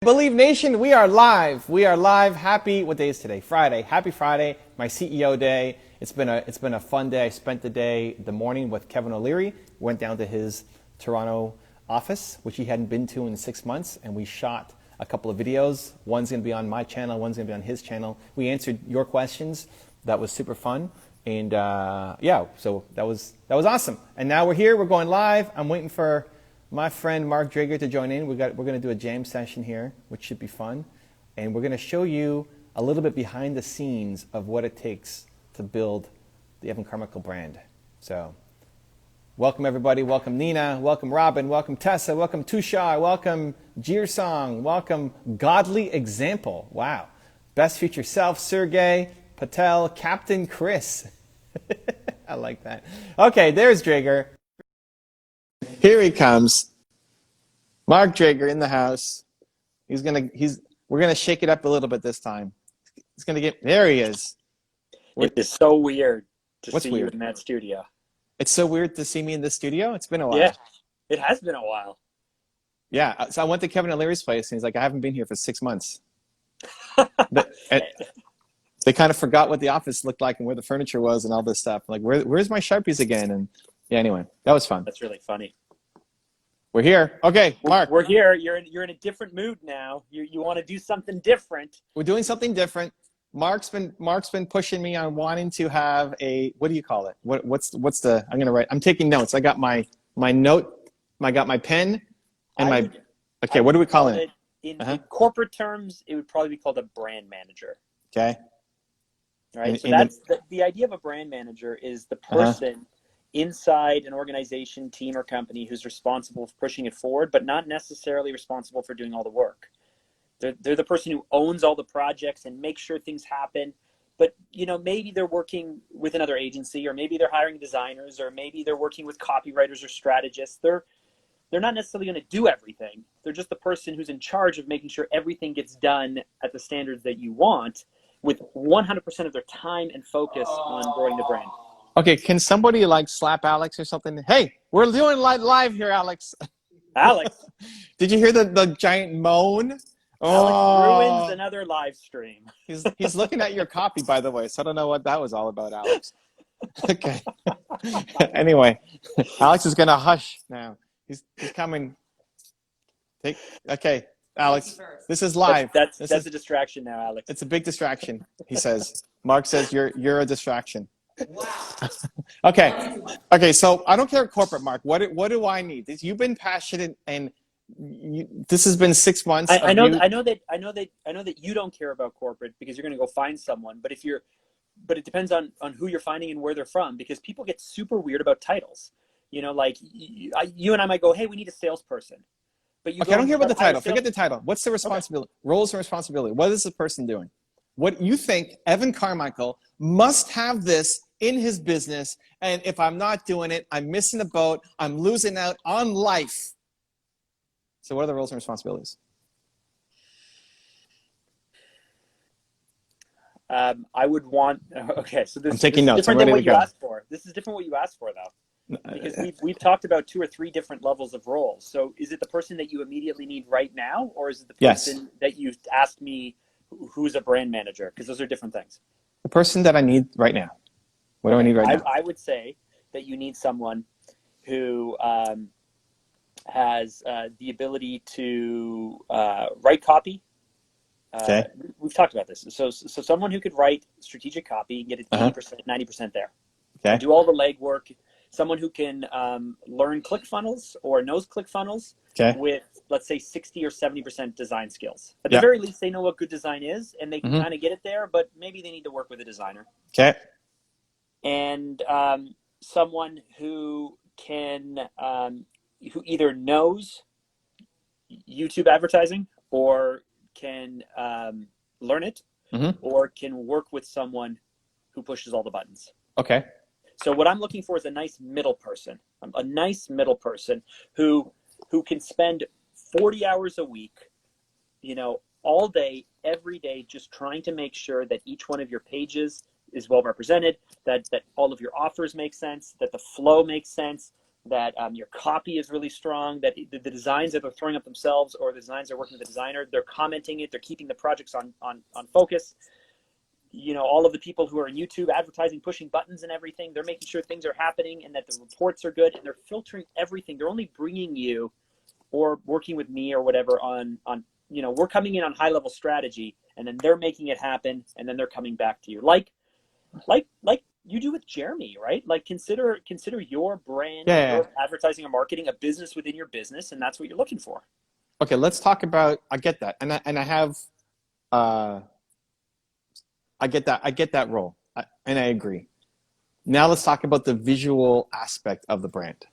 Believe Nation, we are live. We are live. Happy, what day is today? Friday. Happy Friday, my CEO day. It's been a fun day. I spent the morning with Kevin O'Leary. Went down to his Toronto office, which he hadn't been to in 6 months, and we shot a couple of videos. One's going to be on my channel, one's going to be on his channel. We answered your questions. That was super fun. And yeah, so that was awesome. And now we're here. We're going live. I'm waiting for my friend Mark Drager to join in. We're going to do a jam session here, which should be fun. And we're going to show you a little bit behind the scenes of what it takes to build the Evan Carmichael brand. So welcome everybody. Welcome Nina. Welcome Robin. Welcome Tessa. Welcome Tushar. Welcome Jeersong. Welcome Godly Example. Wow. Best Future Self, Sergey Patel, Captain Chris. I like that. Okay, there's Drager. Here he comes. Mark Drager in the house. We're gonna shake it up a little bit this time. He's gonna get, there he is. It is so weird to What's see weird? you in that studio. It's so weird to see me in the studio. It's been a while. Yeah, it has been a while. Yeah, so I went to Kevin O'Leary's place and he's like, I haven't been here for 6 months. They kind of forgot what the office looked like and where the furniture was and all this stuff. Like, where's my Sharpies again? And yeah, anyway, that was fun. That's really funny. We're here. Okay, Mark. We're here. You're in a different mood now. You want to do something different. We're doing something different. Mark's been pushing me on wanting to have a, what do you call it? What's the, I'm gonna write. I'm taking notes. I got my note. I got my pen and okay. What are we calling it? In corporate terms, it would probably be called a brand manager. Okay. All right. So that's the idea of a brand manager is the person inside an organization, team, or company who's responsible for pushing it forward, but not necessarily responsible for doing all the work. They're the person who owns all the projects and makes sure things happen. But maybe they're working with another agency, or maybe they're hiring designers, or maybe they're working with copywriters or strategists. They're not necessarily going to do everything. They're just the person who's in charge of making sure everything gets done at the standards that you want, with 100% of their time and focus on growing the brand. Okay, can somebody like slap Alex or something? Hey, we're doing live here, Alex. Alex. Did you hear the giant moan? Alex ruins another live stream. He's looking at your copy, by the way, so I don't know what that was all about, Alex. Okay. Anyway, Alex is gonna hush now. He's coming. Okay, Alex, this is live. That's a distraction now, Alex. It's a big distraction, he says. Mark says you're a distraction. Wow. Okay. So I don't care corporate, Mark. What do I need? You've been passionate, and this has been 6 months. I know that you don't care about corporate because you're going to go find someone. But it depends on who you're finding and where they're from, because people get super weird about titles. Like you and I might go, hey, we need a salesperson. But I don't care about the title. Forget the title. What's the responsibility? Okay. Roles and responsibility. What is the person doing? What you think Evan Carmichael must have this in his business, and if I'm not doing it, I'm missing the boat. I'm losing out on life. So what are the roles and responsibilities? I would want, okay, so this, I'm taking this notes. is different I'm ready than what to go. you asked for. This is different what you asked for, though. Because we've talked about 2 or 3 different levels of roles. So is it the person that you immediately need right now, or is it the person that you asked me who's a brand manager? Because those are different things. The person that I need right now. What do I need right now? I would say that you need someone who has the ability to write copy. Okay. We've talked about this. So someone who could write strategic copy and get it 80%, 90% there. Okay. Do all the legwork. Someone who can learn ClickFunnels or knows ClickFunnels with, let's say, 60 or 70% design skills. At the very least, they know what good design is, and they can kind of get it there, but maybe they need to work with a designer. Okay. And someone who can, who either knows YouTube advertising or can learn it, or can work with someone who pushes all the buttons. Okay. So what I'm looking for is a nice middle person, who can spend 40 hours a week, all day, every day, just trying to make sure that each one of your pages is well represented, that all of your offers make sense, that the flow makes sense, that your copy is really strong, that the designs that they're throwing up themselves or the designs they're working with the designer, they're commenting it, they're keeping the projects on focus. You know, all of the people who are in YouTube advertising, pushing buttons and everything, they're making sure things are happening and that the reports are good, and they're filtering everything. They're only bringing you or working with me or whatever on you know, we're coming in on high level strategy, and then they're making it happen, and then they're coming back to you. Like you do with Jeremy, right? Like consider your brand, your advertising and marketing, a business within your business, and that's what you're looking for. Okay, let's talk about, I get that. And I have, I get that role, and I agree. Now let's talk about the visual aspect of the brand.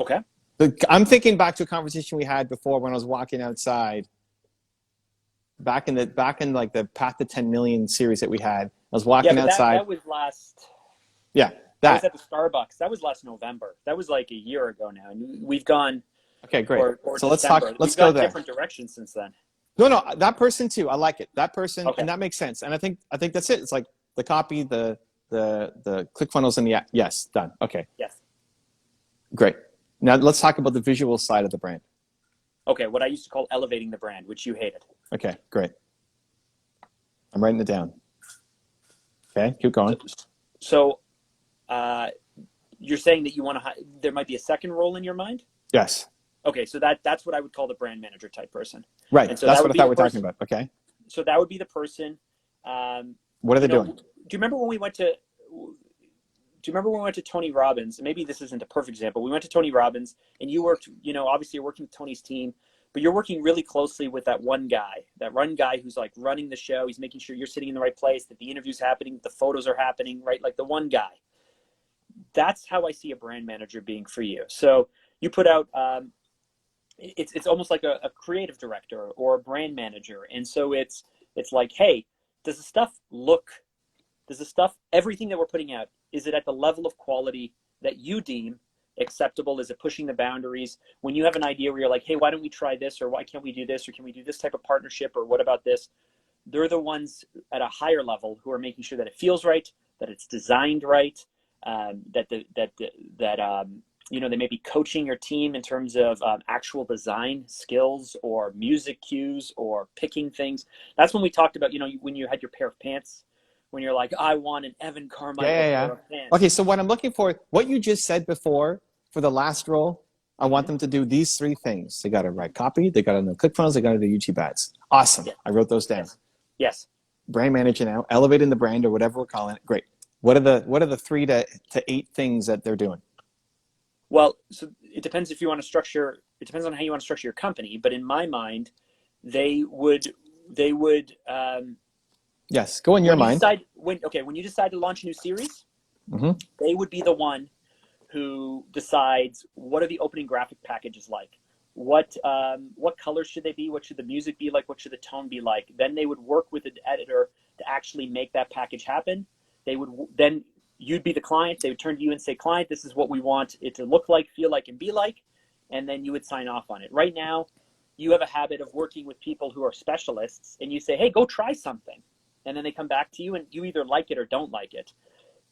Okay. I'm thinking back to a conversation we had before when I was walking outside, back in like the Path to 10 Million series that we had. I was walking outside. That was last. Yeah, that was at the Starbucks. That was last November. That was like a year ago now, and we've gone. Okay, great. Or so December. Let's go there. Different directions since then. No, that person too. I like it. That person, okay. And that makes sense. And I think that's it. It's like the copy, the ClickFunnels, and the yes, done. Okay. Yes. Great. Now let's talk about the visual side of the brand. Okay, what I used to call elevating the brand, which you hated. Okay, great. I'm writing it down. Okay, keep going. So, you're saying that you want to there might be a second role in your mind? Yes. Okay, so that's what I would call the brand manager type person. Right. And so that's what I thought we were talking about. Okay. So that would be the person. What are they doing? Do you remember when we went to? Do you remember when we went to Tony Robbins? Maybe this isn't a perfect example. We went to Tony Robbins, and you worked. You know, obviously you're working with Tony's team, but you're working really closely with that one guy who's like running the show. He's making sure you're sitting in the right place, that the interview's happening, the photos are happening, right? Like the one guy. That's how I see a brand manager being for you. So you put out. It's almost like a creative director or a brand manager, and so it's like, hey, does the stuff everything that we're putting out, is it at the level of quality that you deem acceptable? Is it pushing the boundaries? When you have an idea where you're like, hey, why don't we try this, or why can't we do this, or can we do this type of partnership, or what about this? They're the ones at a higher level who are making sure that it feels right, that it's designed right, you know, they may be coaching your team in terms of actual design skills or music cues or picking things. That's when we talked about, you know, when you had your pair of pants, when you're like, I want an Evan Carmichael pair of pants. Okay, so what I'm looking for, what you just said before for the last role, I want them to do these three things. They got to write copy, they got to know ClickFunnels, they got to do YouTube ads. Awesome. Yeah. I wrote those down. Yes. Brand manager now, elevating the brand or whatever we're calling it. Great. What are the 3 to 8 things that they're doing? Well, so it depends if you want to structure. It depends on how you want to structure your company. But in my mind, they would. Yes, go in your mind. When you decide to launch a new series, they would be the one who decides what are the opening graphic packages like. What colors should they be? What should the music be like? What should the tone be like? Then they would work with an editor to actually make that package happen. They would then. You'd be the client. They would turn to you and say, client, this is what we want it to look like, feel like, and be like. And then you would sign off on it. Right now, you have a habit of working with people who are specialists, and you say, hey, go try something. And then they come back to you, and you either like it or don't like it.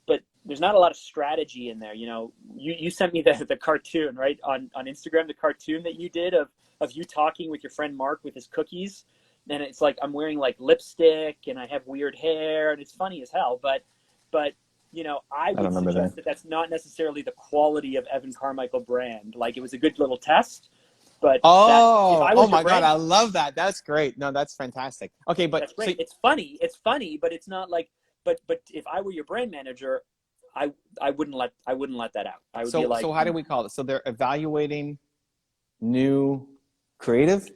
But there's not a lot of strategy in there. You know, you sent me the cartoon, right, on Instagram, the cartoon that you did of you talking with your friend Mark with his cookies. And it's like I'm wearing like lipstick, and I have weird hair, and it's funny as hell. But you know, I would suggest that that's not necessarily the quality of Evan Carmichael brand. Like, it was a good little test, but oh my God, I love that. That's great. No, that's fantastic. Okay, but that's great. It's funny, but it's not like. But if I were your brand manager, I wouldn't let that out. I would be like. So how do we call it? So they're evaluating new creative.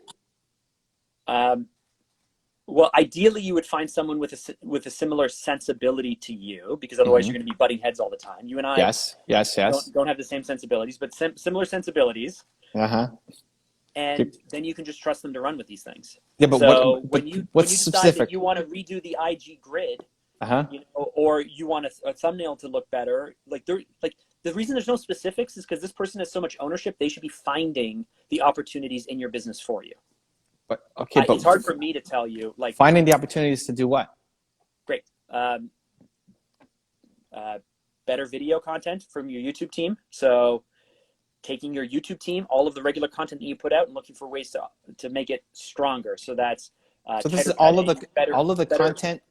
Well, ideally, you would find someone with a similar sensibility to you, because otherwise you're going to be butting heads all the time. You and I don't have the same sensibilities, but similar sensibilities. And then you can just trust them to run with these things. Yeah, but so when you decide specific? That you want to redo the IG grid, you know, or you want a thumbnail to look better, the reason there's no specifics is because this person has so much ownership. They should be finding the opportunities in your business for you. But it's hard for me to tell you. Like, finding the opportunities to do what? Great. Better video content from your YouTube team. So taking your YouTube team, all of the regular content that you put out, and looking for ways to make it stronger. So that's so this is all of the content.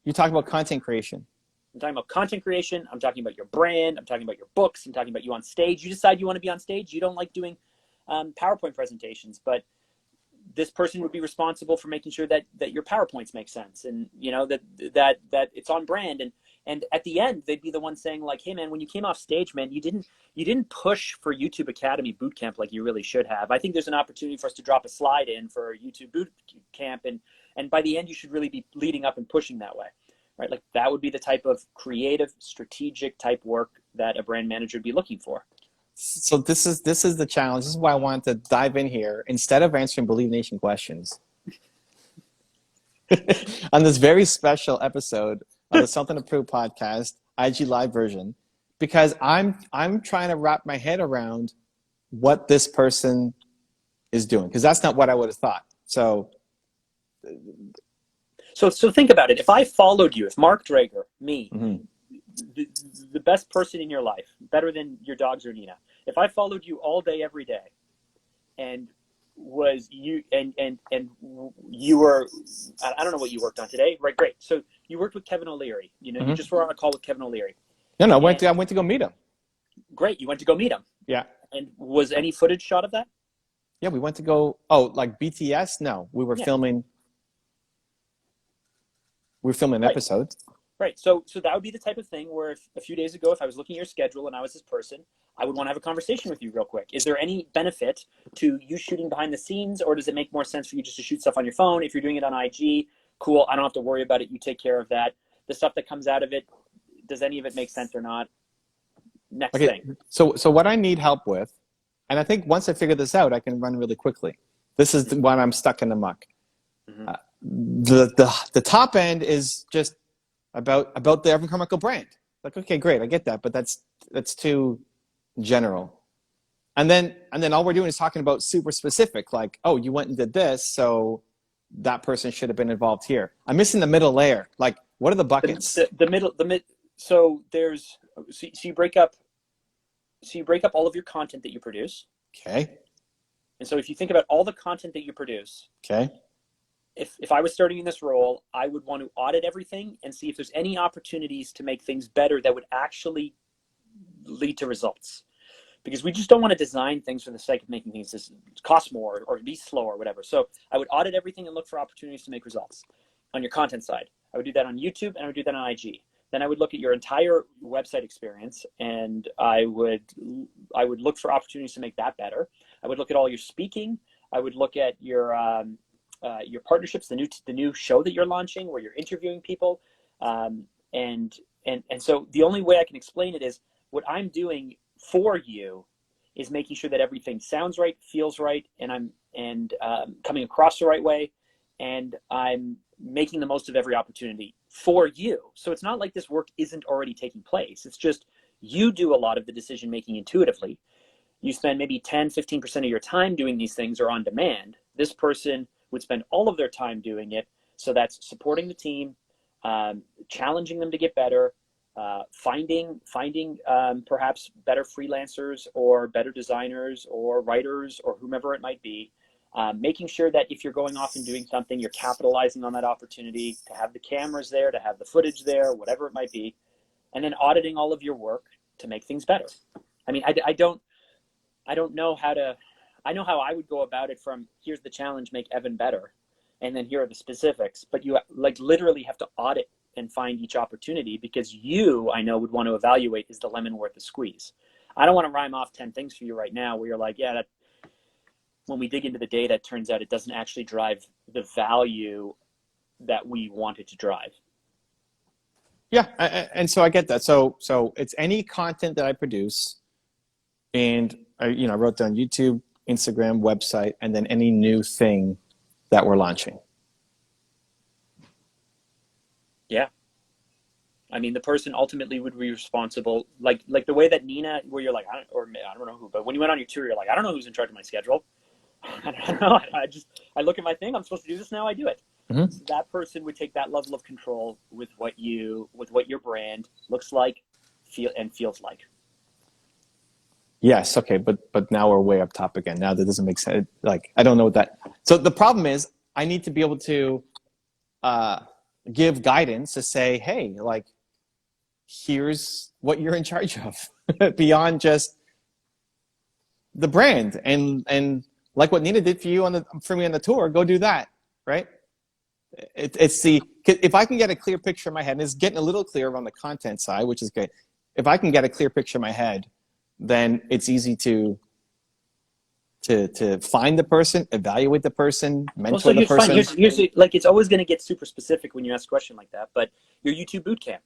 You talk about content creation. I'm talking about content creation. I'm talking about your brand. I'm talking about your books. I'm talking about you on stage. You decide you want to be on stage. You don't like doing PowerPoint presentations, but this person would be responsible for making sure that your PowerPoints make sense, and that it's on brand. And at the end, they'd be the one saying like, "Hey man, when you came off stage, man, you didn't push for YouTube Academy Bootcamp like you really should have. I think there's an opportunity for us to drop a slide in for YouTube Bootcamp, and by the end, you should really be leading up and pushing that way." Right? Like that would be the type of creative, strategic type work that a brand manager would be looking for. So this is the challenge. This is why I wanted to dive in here instead of answering Believe Nation questions on this very special episode of the Something to Prove podcast, IG Live version, because I'm trying to wrap my head around what this person is doing, because that's not what I would have thought. So think about it. If I followed you, if Mark Drager, me, mm-hmm. the best person in your life, better than your dogs or Nina, if I followed you all day, every day, and was you and you were, I don't know what you worked on today, right? Great. So you worked with Kevin O'Leary. Mm-hmm. You just were on a call with Kevin O'Leary. No, I went to go meet him. Great. You went to go meet him. Yeah. And was any footage shot of that? Yeah, we went to go. Oh, like BTS? No, we were filming. We were filming an episode. Right. So that would be the type of thing where if, a few days ago, if I was looking at your schedule and I was this person, I would want to have a conversation with you real quick. Is there any benefit to you shooting behind the scenes, or does it make more sense for you just to shoot stuff on your phone? If you're doing it on IG, cool. I don't have to worry about it. You take care of that. The stuff that comes out of it, does any of it make sense or not? Next thing. So what I need help with, and I think once I figure this out, I can run really quickly. This is when I'm stuck in the muck. Mm-hmm. The top end is just about the Evan Carmichael brand. Like, okay, great, I get that, but that's too general. And then all we're doing is talking about super specific, like, oh, you went and did this, so that person should have been involved here. I'm missing the middle layer. Like, what are the buckets? So you break up all of your content that you produce. Okay. And so if you think about all the content that you produce. Okay. If I was starting in this role, I would want to audit everything and see if there's any opportunities to make things better that would actually lead to results. Because we just don't want to design things for the sake of making things cost more or be slow or whatever. So I would audit everything and look for opportunities to make results. On your content side, I would do that on YouTube and I would do that on IG. Then I would look at your entire website experience and I would look for opportunities to make that better. I would look at all your speaking. I would look at your partnerships, the new show that you're launching where you're interviewing people. And so the only way I can explain it is what I'm doing for you is making sure that everything sounds right, feels right, and I'm coming across the right way, and I'm making the most of every opportunity for you. So it's not like this work isn't already taking place. It's just you do a lot of the decision making intuitively. You spend maybe 10, 15% of your time doing these things or on demand. This person would spend all of their time doing it. So that's supporting the team, challenging them to get better, finding perhaps better freelancers or better designers or writers or whomever it might be, making sure that if you're going off and doing something, you're capitalizing on that opportunity to have the cameras there, to have the footage there, whatever it might be, and then auditing all of your work to make things better. I mean, I don't know how to. I know how I would go about it from here's the challenge, make Evan better, and then here are the specifics. But you like literally have to audit and find each opportunity because I know would want to evaluate, is the lemon worth the squeeze? I don't want to rhyme off 10 things for you right now where you're like, yeah, that when we dig into the data, it turns out it doesn't actually drive the value that we want it to drive. Yeah, and so I get that. So it's any content that I produce, and I wrote down YouTube, Instagram, website, and then any new thing that we're launching. Yeah. I mean, the person ultimately would be responsible, like the way that Nina, where you're like, I don't know who, but when you went on your tour, you're like, I don't know who's in charge of my schedule. I don't know. I look at my thing. I'm supposed to do this now. I do it. Mm-hmm. So that person would take that level of control with what your brand looks like, feels like. Yes, okay, but now we're way up top again. Now that doesn't make sense. Like I don't know what that. So the problem is I need to be able to give guidance to say, hey, like here's what you're in charge of beyond just the brand and like what Nina did for you for me on the tour, go do that, right? It's the if I can get a clear picture in my head, and it's getting a little clearer on the content side, which is good. If I can get a clear picture in my head, then it's easy to find the person, evaluate the person, mentor the person. Here's like it's always going to get super specific when you ask a question like that. But your YouTube bootcamp,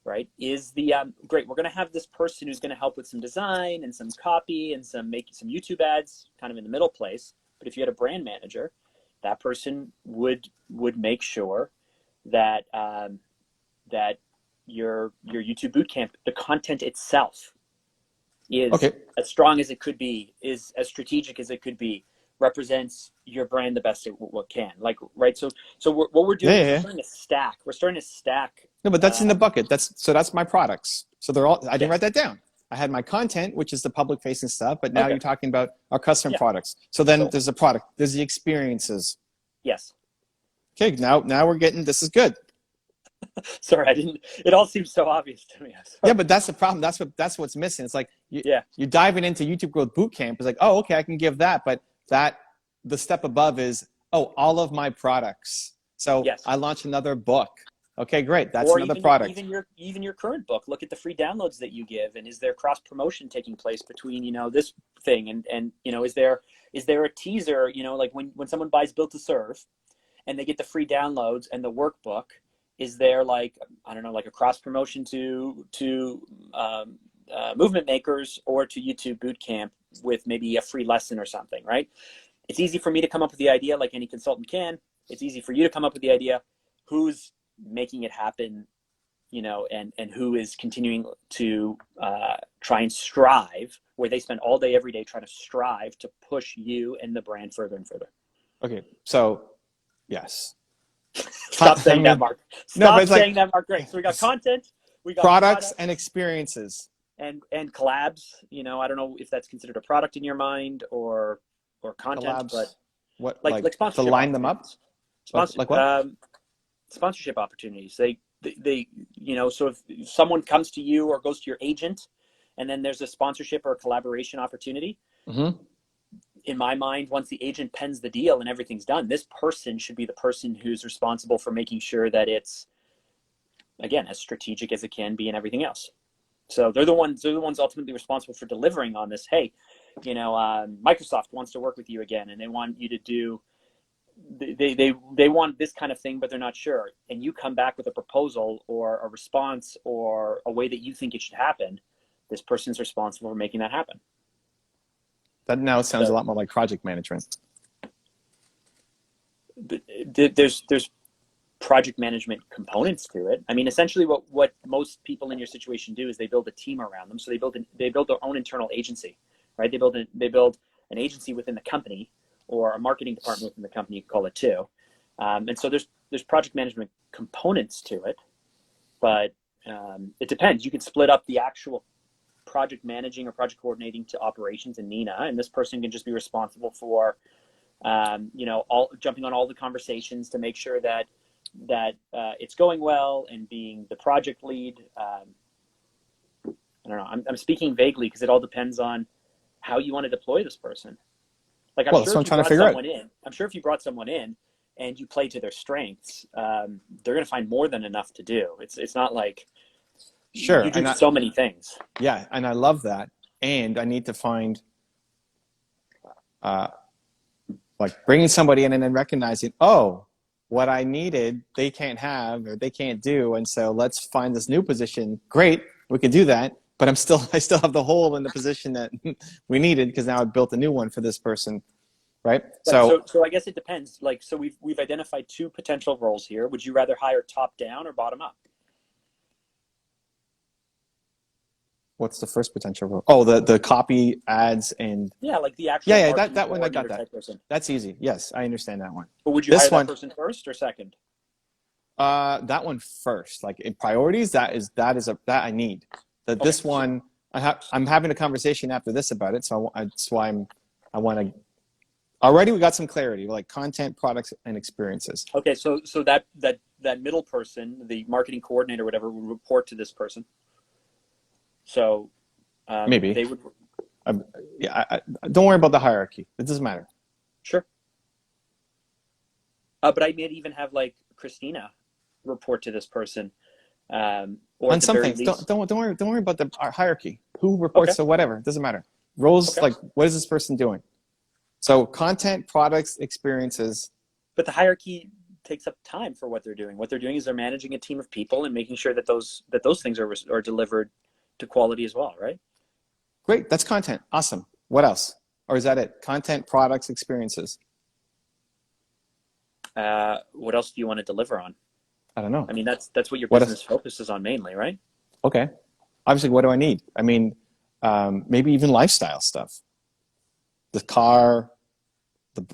right, is the great. We're going to have this person who's going to help with some design and some copy and making some YouTube ads, kind of in the middle place. But if you had a brand manager, that person would make sure that that your YouTube bootcamp, the content itself, is as strong as it could be, is as strategic as it could be, represents your brand the best it can. Like, right? So what we're doing is we're starting to stack. We're starting to stack. No, but that's in the bucket. That's my products. So they're all. I didn't write that down. I had my content, which is the public-facing stuff, but now you're talking about our custom products. So then there's the product. There's the experiences. Yes. Okay. Now we're getting. This is good. Sorry, I didn't. It all seems so obvious to me. Yeah, but that's the problem. That's what's missing. It's like you're diving into YouTube Growth Bootcamp. It's like, oh, okay, I can give that, but the step above is all of my products. So I launched another book. Okay, great. That's another product. Even your current book. Look at the free downloads that you give, and is there cross promotion taking place between this thing and is there a teaser? Like when someone buys Built to Serve, and they get the free downloads and the workbook. Is there like a cross promotion to movement makers or to YouTube Bootcamp with maybe a free lesson or something, right? It's easy for me to come up with the idea, like any consultant can. It's easy for you to come up with the idea. Who's making it happen, and who is continuing to try and strive, where they spend all day, every day trying to strive to push you and the brand further and further. Okay, so yes. Stop saying that, Mark. Stop saying that, Mark. Great. So we got content, we got products and experiences, and collabs. I don't know if that's considered a product in your mind or content, collabs, but what like sponsorship to line them up. Like what? Sponsorship opportunities. They so if someone comes to you or goes to your agent, and then there's a sponsorship or a collaboration opportunity. Mm-hmm. In my mind, once the agent pens the deal and everything's done, this person should be the person who's responsible for making sure that it's, again, as strategic as it can be and everything else. So they're the ones ultimately responsible for delivering on this. Hey, Microsoft wants to work with you again, and they want you to do, they want this kind of thing, but they're not sure. And you come back with a proposal or a response or a way that you think it should happen. This person's responsible for making that happen. That now sounds a lot more like project management. There's project management components to it. I mean, essentially what most people in your situation do is they build a team around them. So they build their own internal agency, right? They build an agency within the company or a marketing department within the company, you can call it too. And so there's project management components to it, but it depends. You can split up the actual project managing or project coordinating to operations and Nina, and this person can just be responsible for all jumping on all the conversations to make sure that it's going well and being the project lead. I don't know. I'm speaking vaguely because it all depends on how you want to deploy this person. Like I'm sure if you brought someone in and you play to their strengths, they're going to find more than enough to do. It's not like sure, you do so many things. Yeah, and I love that. And I need to find, like bringing somebody in and then recognizing, oh, what I needed, they can't have or they can't do, and so let's find this new position. Great, we can do that. But I still have the hole in the position that we needed because now I built a new one for this person, right? So I guess it depends. Like, so we've identified two potential roles here. Would you rather hire top down or bottom up? What's the first potential role? Oh, the copy ads and like the actual that one I got that. Person. That's easy. Yes, I understand that one. But would you hire that person first or second? That one first. Like in priorities, that I need. This one I'm having a conversation after this about it, so that's why I want to. Already, we got some clarity, like content, products, and experiences. Okay, so that middle person, the marketing coordinator, whatever, would report to this person. So Maybe they would. Don't worry about the hierarchy. It doesn't matter. Sure. But I may even have like Christina report to this person. Or on some things, least... don't worry about the hierarchy. Who reports to whatever, it doesn't matter. Roles, like, what is this person doing? So content, products, experiences. But the hierarchy takes up time for what they're doing. What they're doing is they're managing a team of people and making sure that those things are delivered to quality as well, right? Great, that's content. Awesome. What else? Or is that it? Content, products, experiences. What else do you want to deliver on? I don't know. I mean, that's what your business focuses on mainly, right? Okay. Obviously, what do I need? I mean, maybe even lifestyle stuff. The car, Sure,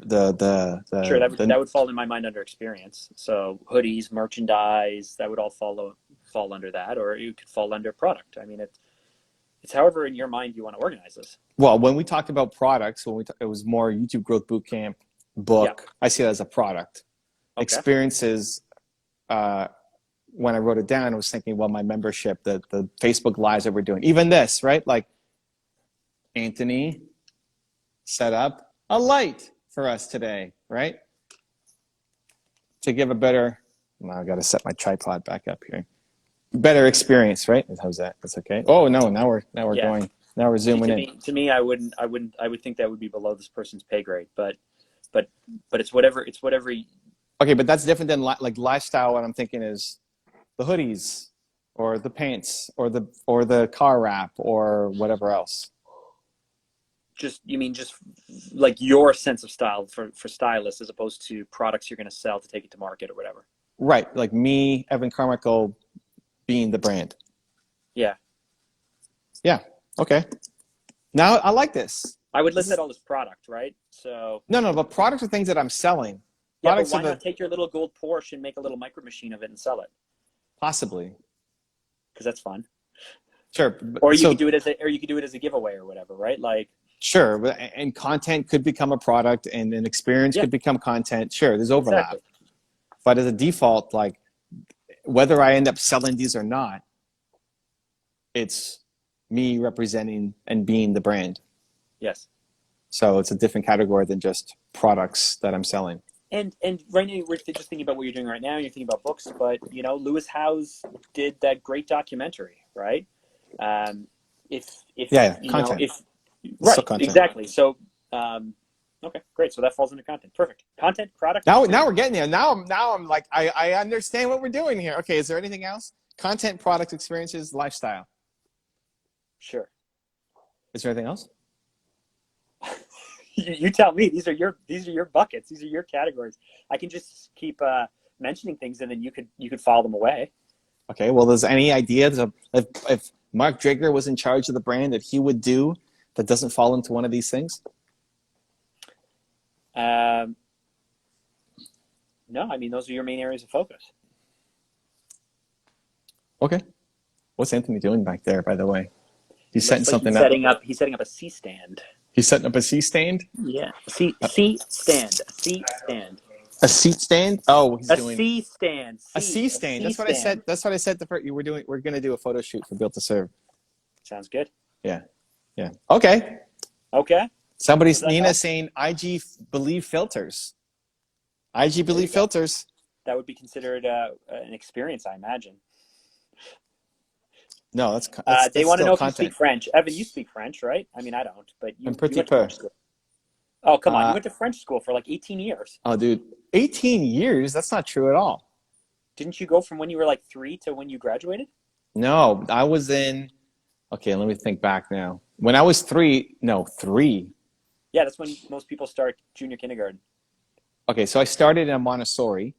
that would fall in my mind under experience. So hoodies, merchandise, that would all fall under that, or you could fall under product. I mean, it's however in your mind you want to organize this. Well, when we talked about products, it was more YouTube Growth Bootcamp, book. Yeah. I see it as a product. Okay. Experiences. When I wrote it down, I was thinking, well, my membership, the Facebook Lives that we're doing, even this, right? Like Anthony set up a light for us today, right? To give a better, I got to set my tripod back up here. Better experience, right? How's that? That's okay. Oh no, now we're going. Now we're zooming in. To me, I would think that would be below this person's pay grade, but it's whatever. Okay, but that's different than like lifestyle. What I'm thinking is the hoodies, or the pants, or the car wrap, or whatever else. You mean just like your sense of style for stylists, as opposed to products you're going to sell to take it to market or whatever. Right, like me, Evan Carmichael, being the brand. Yeah. Yeah. Okay. Now I like this. I would list that all as product, right? So. No, but products are things that I'm selling. Yeah, but why not take your little gold Porsche and make a little micro machine of it and sell it? Possibly. Because that's fun. Sure. Or you could do it as a giveaway or whatever, right? Like. Sure, and content could become a product, and an experience could become content. Sure, there's overlap. Exactly. But as a default, like whether I end up selling these or not, it's me representing and being the brand. Yes. So it's a different category than just products that I'm selling. And right now we're just thinking about what you're doing right now. You're thinking about books, but Lewis Howes did that great documentary, right? Content. Right, exactly. So, okay, great. So that falls into content. Perfect. Content, product. Now we're getting there. Now I'm like, I understand what we're doing here. Okay, is there anything else? Content, product, experiences, lifestyle. Sure. Is there anything else? You tell me. These are your buckets. These are your categories. I can just keep mentioning things, and then you could file them away. Okay. Well, there's any ideas of if Mark Drager was in charge of the brand that he would do that doesn't fall into one of these things? No, I mean, those are your main areas of focus. Okay. What's Anthony doing back there, by the way? He's setting something up. He's setting up a C-stand. He's setting up a C-stand? Yeah. C-stand. A seat stand. A seat stand? Oh, he's doing a C-stand. A C-stand. That's what I said. That's what I said. We're going to do a photo shoot for Built to Serve. Sounds good. Yeah. Yeah. Okay. Okay. Somebody's Nina's saying IG Believe filters. IG Believe filters. That would be considered an experience, I imagine. No, that's they want to know if you speak French. Evan, you speak French, right? I mean, I don't, but you. I'm pretty peu. Oh, come on. You went to French school for like 18 years. Oh, dude. 18 years? That's not true at all. Didn't you go from when you were like 3 to when you graduated? No, I was in. Okay, let me think back now. When I was 3. Yeah, that's when most people start junior kindergarten. Okay, so I started in a Montessori,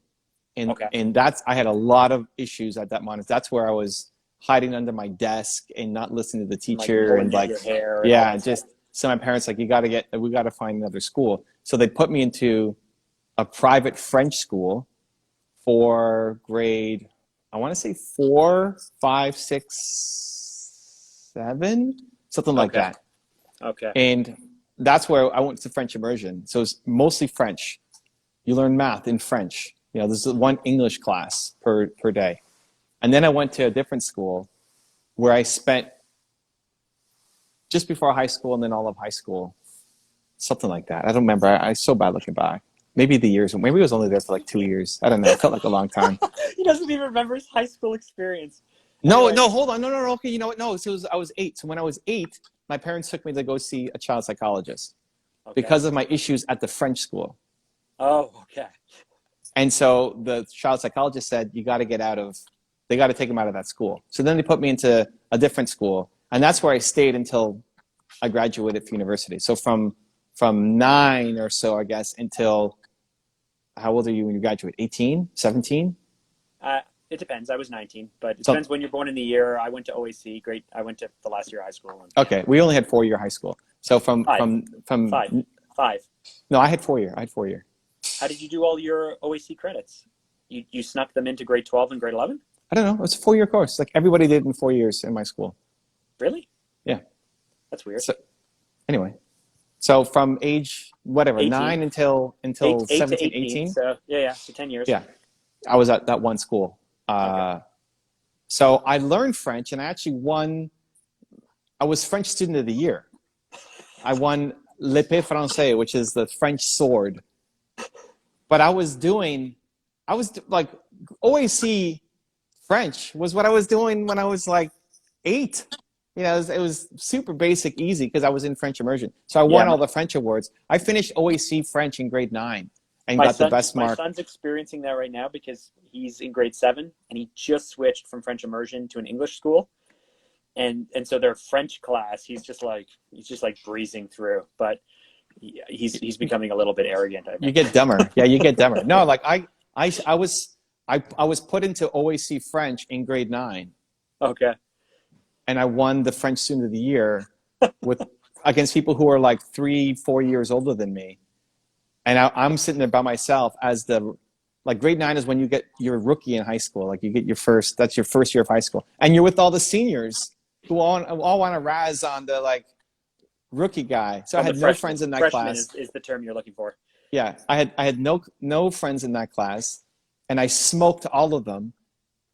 and I had a lot of issues at that Montessori. That's where I was hiding under my desk and not listening to the teacher and like your hair and just so my parents like we got to find another school. So they put me into a private French school for grade, I want to say 4, 5, 6, 7, something like that. Okay. And that's where I went to French immersion. So it's mostly French. You learn math in French. There's one English class per day. And then I went to a different school where I spent just before high school and then all of high school, something like that. I don't remember. I'm so bad looking back. Maybe the years. Maybe it was only there for like 2 years. I don't know. It felt like a long time. He doesn't even remember his high school experience. No, Anyway. no, hold on. No. Okay, you know what? No, I was 8. So when I was 8, my parents took me to go see a child psychologist because of my issues at the French school. Oh, okay. And so the child psychologist said, they got to take him out of that school. So then they put me into a different school. And that's where I stayed until I graduated from university. So from 9 or so, I guess, until, how old are you when you graduate? 18, 17? It depends. I was 19, but it depends when you're born in the year. I went to OAC. Great. I went to the last year of high school. Okay. We only had 4-year high school. So from 5. No, I had 4-year. How did you do all your OAC credits? You snuck them into grade 12 and grade 11? I don't know. It was a 4-year course. Like everybody did in 4 years in my school. Really? Yeah. That's weird. So, anyway, so from age, 18. 9 until 8 17, to 18. 18. So, yeah, so 10 years. Yeah. I was at that one school. Okay. So I learned French, and I actually I was French Student of the Year. I won l'épée française, which is the French sword. But I was like, OAC French was what I was doing when I was like 8. It was super basic, easy, because I was in French immersion. So I won all the French awards. I finished OAC French in grade 9 and got the best mark. My son's experiencing that right now because he's in grade 7 and he just switched from French immersion to an English school. And so their French class, he's just like breezing through, but he's becoming a little bit arrogant, I think. You get dumber. Yeah, you get dumber. No, like I was put into OAC French in grade 9. Okay. And I won the French Student of the Year against people who are like 3-4 years older than me. And I'm sitting there by myself grade 9 is when you're a rookie in high school. Like you get that's your first year of high school. And you're with all the seniors who all want to razz on the like rookie guy. So I had no friends in that class. Is the term you're looking for. Yeah. I had no friends in that class. And I smoked all of them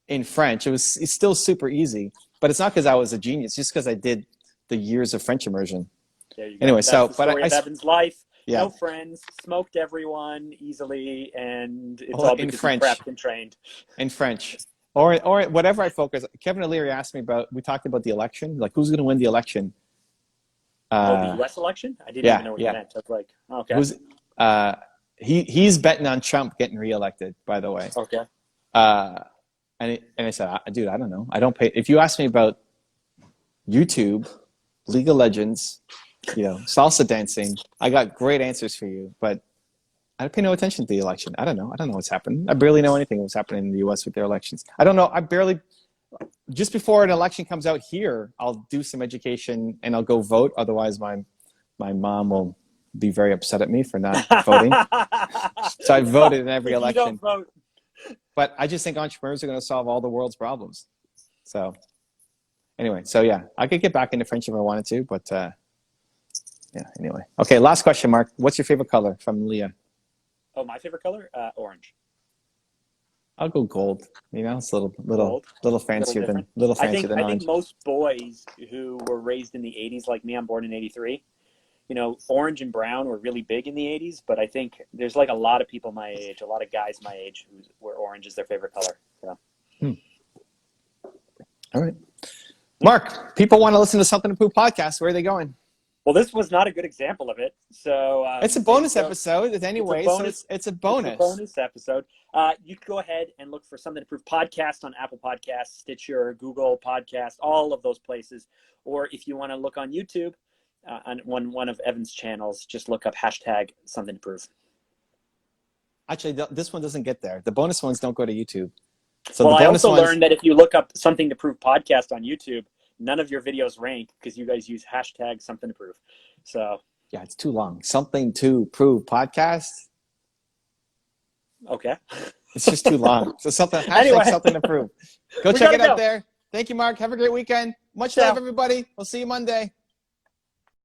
in French. It's still super easy, but it's not because I was a genius, just because I did the years of French immersion. Anyway, That's the story of Evan's life. Yeah. No friends, smoked everyone easily, and it's all because he prepped and trained. In French. Or whatever I focus. Kevin O'Leary asked me we talked about the election, like who's going to win the election. The U.S. election? I didn't even know what you meant. I was like, okay. He's betting on Trump getting reelected, by the way. Okay. And I said, dude, I don't know. I don't pay. If you ask me about YouTube, League of Legends, salsa dancing, I got great answers for you, but I pay no attention to the election. I don't know what's happening. I barely know anything what's happening in the U.S. with their elections. I don't know. Just before an election comes out here, I'll do some education and I'll go vote. Otherwise, my mom will be very upset at me for not voting. So I voted in every election. You don't vote. But I just think entrepreneurs are going to solve all the world's problems. So anyway, I could get back into French if I wanted to, but anyway. Okay, last question, Mark. What's your favorite color from Leah? Oh, my favorite color? Orange. I'll go gold. It's a little fancier than orange. I think most boys who were raised in the 80s, like me, I'm born in 83, orange and brown were really big in the 80s, but I think there's like a lot of people my age, a lot of guys my age where orange is their favorite color. So. All right. Mark, people want to listen to Something to Prove podcast. Where are they going? Well, this was not a good example of it. So it's a bonus episode anyway. It's a bonus. It's a bonus episode. You can go ahead and look for Something to Prove podcast on Apple Podcasts, Stitcher, Google Podcasts, all of those places. Or if you want to look on YouTube, on one of Evan's channels, just look up # Something to Prove. Actually, this one doesn't get there. The bonus ones don't go to YouTube. So I also learned that if you look up Something to Prove podcast on YouTube, none of your videos rank because you guys use # Something to Prove. So yeah, it's too long. Something to Prove podcast. Okay. It's just too long. So something to prove. Go check it out there. Thank you, Mark. Have a great weekend. Much Ciao. love, everybody. We'll see you Monday.